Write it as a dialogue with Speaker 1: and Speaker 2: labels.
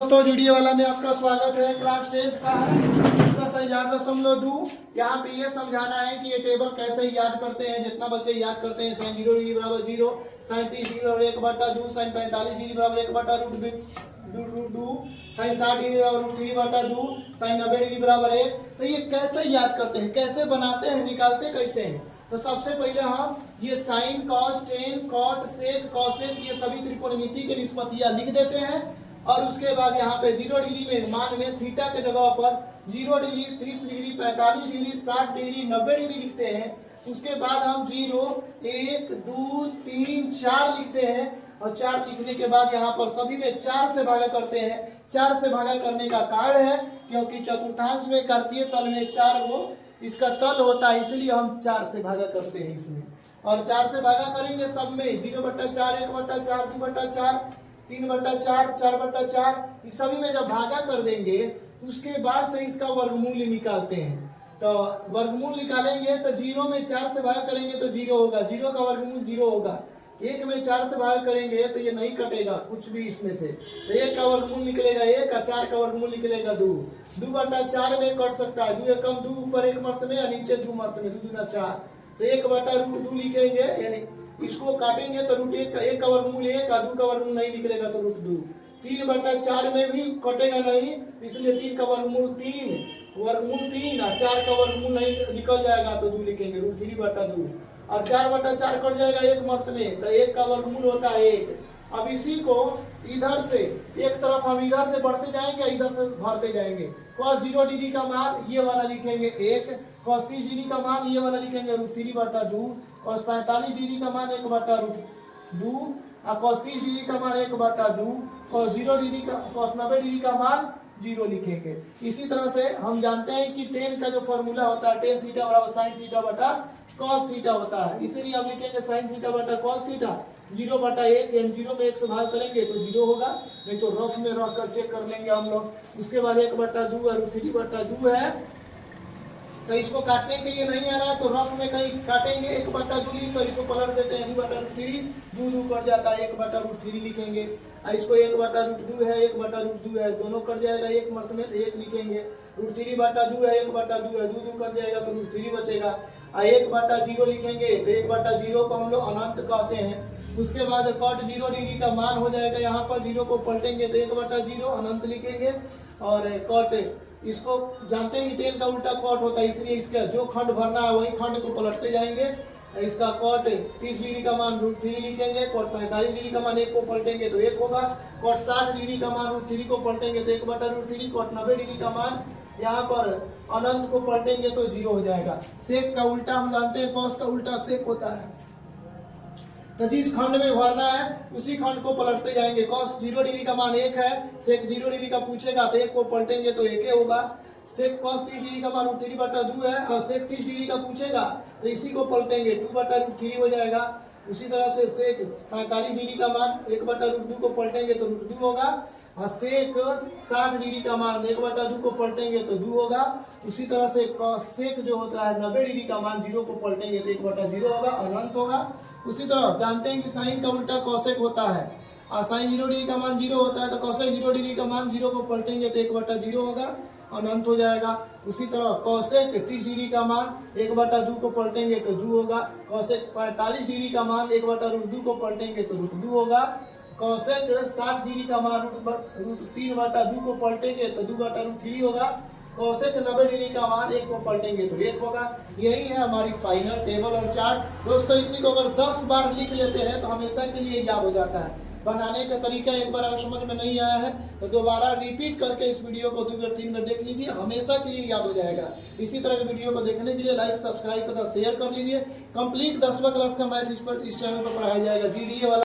Speaker 1: दोस्तों वीडियो वाला में आपका स्वागत है। क्लास 10 का है 11.2। यहाँ पे ये समझाना है कि ये टेबल कैसे याद करते हैं। जितना बच्चे याद करते हैं sin 0 डिग्री बराबर 0, sin 30 डिग्री बराबर 1/2, sin 45 डिग्री बराबर 1/√2, sin 60 डिग्री बराबर √3/2, sin 90 डिग्री बराबर 1। तो ये कैसे याद करते हैं, कैसे बनाते हैं, निकालते कैसे हैं। तो सबसे पहले हम ये साइन, कॉस, टेन, कॉट, सेक, कॉसेक ये सभी त्रिकोणमिति के निष्पत्तियां लिख देते हैं। और उसके बाद यहाँ पे 0 डिग्री में मान में थीटा के जगह पर 0 degree, 30 degree, 45 degree, 60 degree, 90 degree लिखते हैं। उसके बाद हम 0, 1, 2, 3, 4 लिखते हैं। और 4 लिखने के बाद यहाँ पर सभी में 4 से भागा करते हैं। 4 से भागा करने का कारण है क्योंकि चतुर्थांश में कार्तीय तल में 4 को इसका तल होता है, इसलिए हम 4 से भागा करते हैं इसमें। और 4 से भागा करेंगे सब में 0/4, 1/4, 2/4, 3/4, 4/4, इस सभी में जब भागा कर देंगे उसके बाद से इसका वर्गमूल निकालते हैं। तो वर्गमूल निकालेंगे तो 0 में 4 से भागा करेंगे तो 0 होगा, 0 का वर्गमूल 0 होगा। 1 में 4 से भागा करेंगे तो ये नहीं कटेगा कुछ भी इसमें से, तो 1 का वर्गमूल निकलेगा 1, और 4 का वर्गमूल निकलेगा 2। 2/4 में कट सकता है, 2 एकम 2, ऊपर 1 मर्त में और नीचे 2 मर्त में, 2 दूना 4। तो 1/√2 लिखेंगे, यानी इसको काटेंगे तो √1 का वर्गमूल 1, 2 का वर्गमूल नहीं निकलेगा तो √2। 3/4 में भी कटेगा नहीं, इसलिए 3 का वर्गमूल 3, वर्गमूल 3, और 4 का वर्गमूल नहीं निकल जाएगा तो 2 लिखेंगे, √3/2। और 4/4 कट जाएगा 1 मर्त में, तो 1 का वर्गमूल होता है 1। अब इसी को इधर से एक तरफ हम इधर से बढ़ते जाएंगे, इधर से भरते जाएंगे। cos 0 डिग्री का मान ये वाला लिखेंगे 1, cos 30 डिग्री का मान ये वाला लिखेंगे √3/2, cos 45 डिग्री का मान 1/√2, और cos 30 डिग्री का मान 1/2, cos 0 डिग्री का, cos 90 डिग्री का मान 0 लिखेंगे। इसी तरह से हम जानते हैं कि tan का जो फॉर्मूला होता है tan थीटा बराबर sin थीटा बटा cos थीटा होता है, इसीलिए हम लिखेंगे sin थीटा बटा cos थीटा 0/1। n0 में 1 से भाग करेंगे तो 0 होगा, नहीं तो रफ में रख कर चेक कर लेंगे हम लोग। उसके बाद 1/2 और √3/2 है, तो इसको काटने के लिए नहीं आ रहा है तो रफ में कहीं काटेंगे। 1/2 लिख कर इसको पलट देते हैं, 2/√3, 2 कट जाता है, 1/√3 लिखेंगे। इसको 1/√2 है, 1/√2 है, दोनों कट जाएगा 1 मर्त में तो 1 लिखेंगे। √3/2 है, 1/2 है, 2 कट जाएगा तो √3 बचेगा। 1/0 लिखेंगे तो 1/0 को हम लोग अनंत कहते हैं। उसके बाद cot 0 डिग्री का मान हो जाएगा, यहाँ पर 0 को पलटेंगे तो 1/0 अनंत लिखेंगे। और cot इसको जानते हैं कि टेन का उल्टा कॉट होता है, इसलिए इसका जो खंड भरना है वही खंड को पलटते जाएंगे। इसका cot 30 डिग्री का मान √3 लिखेंगे, cot 45 डिग्री का मान 1 को पलटेंगे तो 1 होगा, cot 60 डिग्री का मान √3 को पलटेंगे तो 1/√3, cot 90 डिग्री का मान यहाँ पर अनंत को पलटेंगे तो 0 हो जाएगा। सेक का उल्टा हम जानते हैं, cos का उल्टा सेक होता है। तो जिस खंड में भरना है उसी खंड को पलटते जाएंगे। cos 0 डिग्री का मान 1 है, सेक 0 डिग्री का पूछेगा तो 1 को पलटेंगे तो 1 होगा। सेक cos 30 डिग्री का मान √3/2 है, और सेक 30 डिग्री का पूछेगा तो इसी को पलटेंगे 2/√3 हो जाएगा। उसी तरह से सेक 45 डिग्री का मान 1/√2 को पलटेंगे तो √2 होगा, और सेक 60 डिग्री का मान 1/2 को पलटेंगे तो 2 होगा। उसी तरह से सेक जो होता है 90 डिग्री का मान 0 को पलटेंगे तो 1/0 होगा, अनंत होगा। उसी तरह जानते हैं कि साइन का उल्टा कॉसेक होता है, और साइन 0 डिग्री का मान 0 होता है तो कॉसेक 0 डिग्री का मान 0 को पलटेंगे तो 1/0 होगा, अनंत हो जाएगा। उसी तरह कॉसेक 30 डिग्री का मान 1/2 को पलटेंगे तो 2 होगा, कॉसेक 45 डिग्री का मान 1/2 को पलटेंगे तो √2 होगा, कॉसेक 60 डिग्री का मान √3/2 को पलटेंगे तो 2/√3 होगा, कॉसेक 90 डिग्री का मान 1 को पलटेंगे तो 1 होगा। यही है हमारी फाइनल टेबल और चार्ट। दोस्तों इसी को अगर 10 बार लिख लेते हैं तो हमेशा के लिए याद हो जाता है। बनाने का तरीका एक बार अगर समझ में नहीं आया है तो दोबारा रिपीट करके इस वीडियो को 2 बार 3 बार देख लीजिए, हमेशा के लिए याद हो जाएगा। इसी तरह के वीडियो को देखने के लिए लाइक, सब्सक्राइब तथा शेयर कर लीजिए। कंप्लीट 10वां क्लास का मैथ इस चैनल पर पढ़ाया जाएगा। जीडीए वाला